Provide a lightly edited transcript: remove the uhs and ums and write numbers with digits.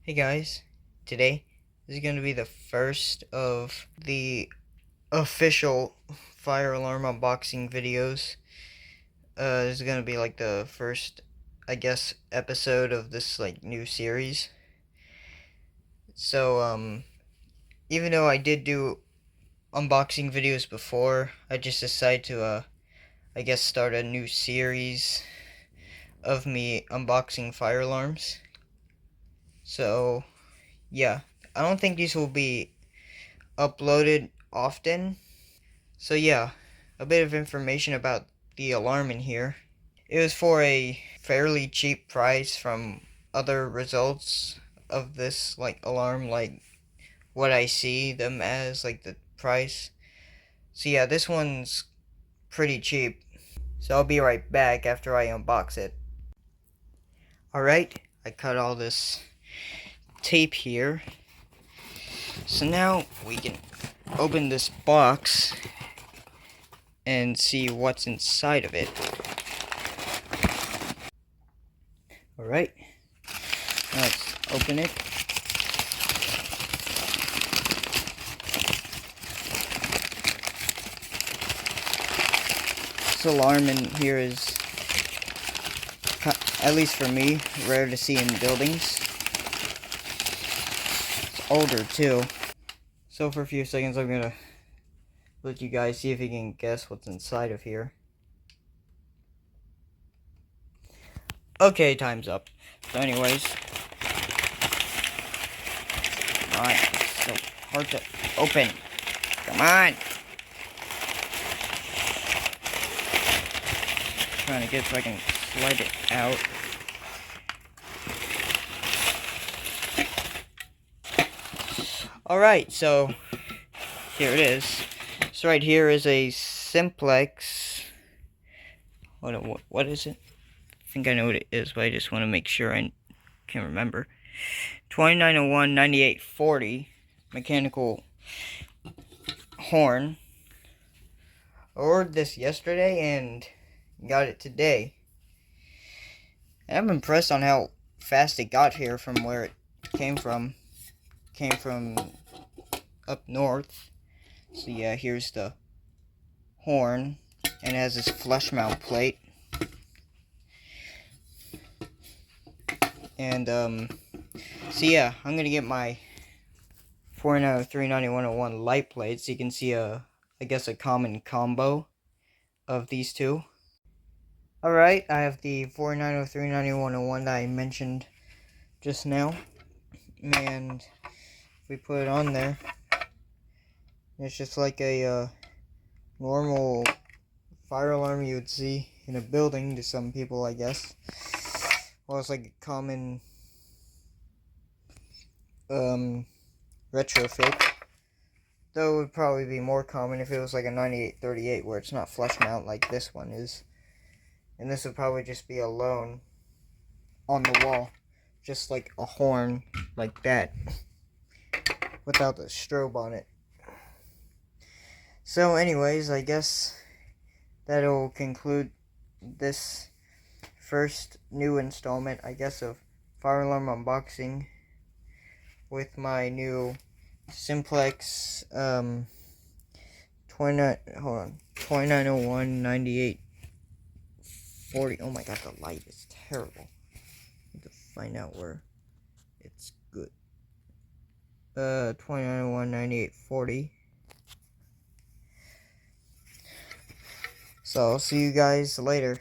Hey guys, today is going to be the first of the official fire alarm unboxing videos. This is going to be like the first, I guess, episode of this like new series. So, even though I did do unboxing videos before, I just decided to, I guess, start a new series of me unboxing fire alarms. So, yeah, I don't think these will be uploaded often. So yeah, a bit of information about the alarm in here. It was for a fairly cheap price from other results of this like alarm, like what I see them as, like the price. So yeah, this one's pretty cheap. So I'll be right back after I unbox it. Alright, I cut all this tape here. So now we can open this box and see what's inside of it. Alright, let's open it. This alarm in here is, at least for me, rare to see in buildings. It's older too. So for a few seconds I'm gonna let you guys see if you can guess what's inside of here. Okay, time's up. So anyways, alright, it's so hard to open. Come on! Trying to get so I can slide it out. Alright, so here it is. So right here is a Simplex. What is it? I think I know what it is, but I just want to make sure I can remember. 2901 9840 mechanical horn. I ordered this yesterday and got it today. And I'm impressed on how fast it got here from where it came from. Came from up north. So yeah, here's the horn, and it has this flush mount plate. And so yeah, I'm gonna get my 4903-9101 light plate so you can see I guess a common combo of these two. Alright, I have the 4903-9101 that I mentioned just now, and if we put it on there, it's just like a normal fire alarm you would see in a building to some people, I guess. Well, it's like a common retrofit, though it would probably be more common if it was like a 9838 where it's not flush mount like this one is. And this would probably just be alone on the wall, just like a horn like that, without the strobe on it. So anyways, I guess that'll conclude this first new installment, I guess, of fire alarm unboxing with my new Simplex 2901 9840. Oh my god, the light is terrible. I need to find out where it's good. 2901 9840. So I'll see you guys later.